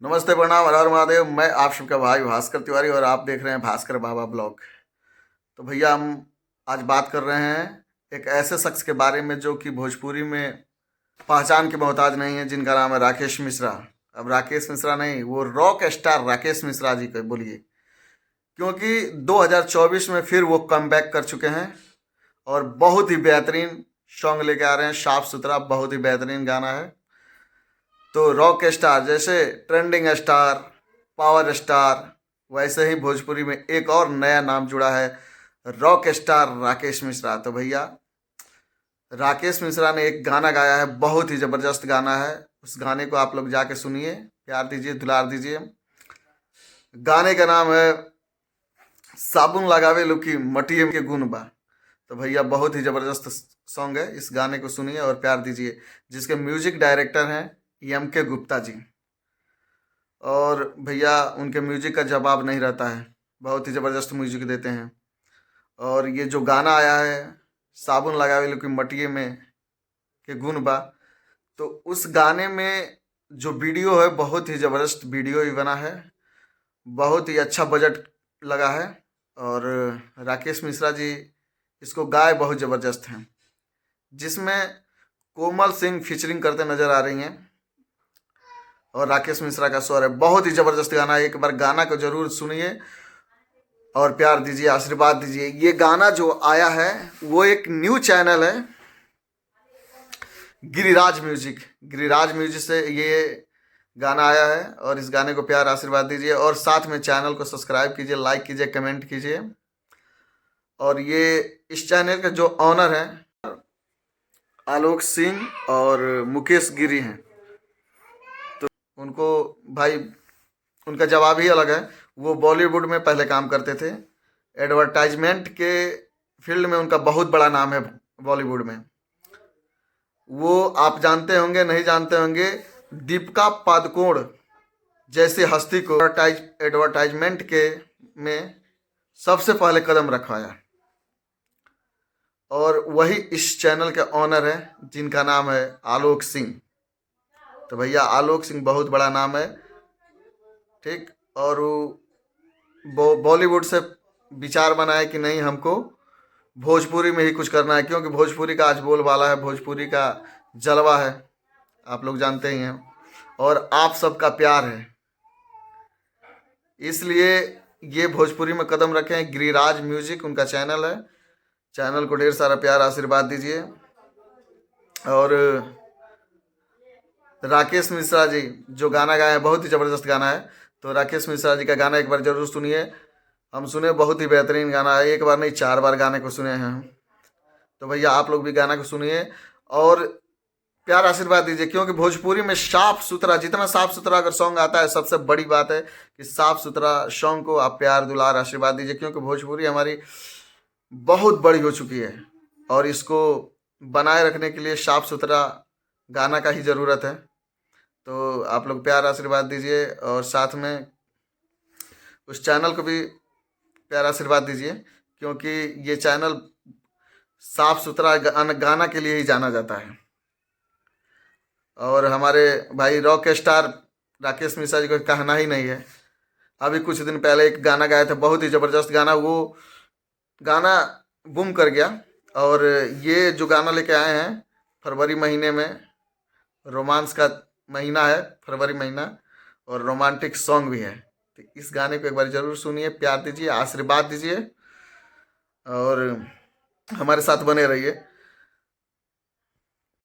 नमस्ते, प्रणाम, हर हर महादेव। मैं आप सबका भाई भास्कर तिवारी और आप देख रहे हैं भास्कर बाबा ब्लॉग। तो भैया हम आज बात कर रहे हैं एक ऐसे शख्स के बारे में जो कि भोजपुरी में पहचान के मोहताज नहीं है, जिनका नाम है राकेश मिश्रा। अब राकेश मिश्रा नहीं, वो रॉक स्टार राकेश मिश्रा जी को बोलिए, क्योंकि 2024 में फिर वो कमबैक कर चुके हैं और बहुत ही बेहतरीन सॉन्ग लेके आ रहे हैं। साफ सुथरा बहुत ही बेहतरीन गाना है। तो रॉक स्टार जैसे ट्रेंडिंग स्टार, पावर स्टार, वैसे ही भोजपुरी में एक और नया नाम जुड़ा है, रॉक स्टार राकेश मिश्रा। तो भैया राकेश मिश्रा ने एक गाना गाया है, बहुत ही ज़बरदस्त गाना है। उस गाने को आप लोग जाके सुनिए, प्यार दीजिए, दुलार दीजिए। गाने का नाम है साबुन लगावे लुकी मटिए के गुण बा। तो भैया बहुत ही ज़बरदस्त सॉन्ग है, इस गाने को सुनिए और प्यार दीजिए। जिसके म्यूजिक डायरेक्टर हैं एम.के. गुप्ता जी। और भैया उनके म्यूजिक का जवाब नहीं रहता है, बहुत ही ज़बरदस्त म्यूजिक देते हैं। और ये जो गाना आया है साबुन लगावे लेकिन मटिए में के गुण बा, तो उस गाने में जो वीडियो है बहुत ही ज़बरदस्त वीडियो ही बना है, बहुत ही अच्छा बजट लगा है। और राकेश मिश्रा जी इसको गाए बहुत ज़बरदस्त हैं, जिसमें कोमल सिंह फीचरिंग करते नज़र आ रही हैं और राकेश मिश्रा का स्वर है। बहुत ही ज़बरदस्त गाना है, एक बार गाना को ज़रूर सुनिए और प्यार दीजिए, आशीर्वाद दीजिए। ये गाना जो आया है वो एक न्यू चैनल है, गिरिराज म्यूजिक। गिरिराज म्यूजिक से ये गाना आया है और इस गाने को प्यार आशीर्वाद दीजिए और साथ में चैनल को सब्सक्राइब कीजिए, लाइक कीजिए, कमेंट कीजिए। और ये इस चैनल के जो ऑनर हैं आलोक सिंह और मुकेश गिरी हैं, तो उनको भाई उनका जवाब ही अलग है। वो बॉलीवुड में पहले काम करते थे, एडवर्टाइजमेंट के फील्ड में उनका बहुत बड़ा नाम है बॉलीवुड में। वो आप जानते होंगे, नहीं जानते होंगे, दीपिका पादुकोण जैसे हस्ती को एडवर्टाइजमेंट के में सबसे पहले कदम रखवाया। और वही इस चैनल के ऑनर हैं, जिनका नाम है आलोक सिंह। तो भैया आलोक सिंह बहुत बड़ा नाम है, ठीक। और वो बॉलीवुड से विचार बनाए कि नहीं, हमको भोजपुरी में ही कुछ करना है, क्योंकि भोजपुरी का आज बोलबाला है, भोजपुरी का जलवा है, आप लोग जानते ही हैं। और आप सबका प्यार है, इसलिए ये भोजपुरी में कदम रखें। गिरिराज म्यूजिक उनका चैनल है, चैनल को ढेर सारा प्यार आशीर्वाद दीजिए। और राकेश मिश्रा जी जो गाना गाए हैं बहुत ही ज़बरदस्त गाना है, तो राकेश मिश्रा जी का गाना एक बार ज़रूर सुनिए। हम सुने, बहुत ही बेहतरीन गाना है, एक बार नहीं 4 बार गाने को सुने हैं हम। तो भैया आप लोग भी गाना को सुनिए और प्यार आशीर्वाद दीजिए, क्योंकि भोजपुरी में साफ सुथरा, जितना साफ सुथरा अगर सॉन्ग आता है, सबसे बड़ी बात है कि साफ सुथरा सॉन्ग को आप प्यार दुलार आशीर्वाद दीजिए, क्योंकि भोजपुरी हमारी बहुत बड़ी हो चुकी है और इसको बनाए रखने के लिए साफ सुथरा गाना का ही ज़रूरत है। तो आप लोग प्यार आशीर्वाद दीजिए और साथ में उस चैनल को भी प्यार आशीर्वाद दीजिए, क्योंकि ये चैनल साफ सुथरा गाना के लिए ही जाना जाता है। और हमारे भाई रॉक स्टार राकेश मिश्रा जी को कहना ही नहीं है। अभी कुछ दिन पहले एक गाना गाया था, बहुत ही ज़बरदस्त गाना, वो गाना बूम कर गया। और ये जो गाना लेके आए हैं फरवरी महीने में, रोमांस का महीना है फरवरी महीना, और रोमांटिक सॉन्ग भी है। तो इस गाने को एक बार ज़रूर सुनिए, प्यार दीजिए, आशीर्वाद दीजिए और हमारे साथ बने रहिए।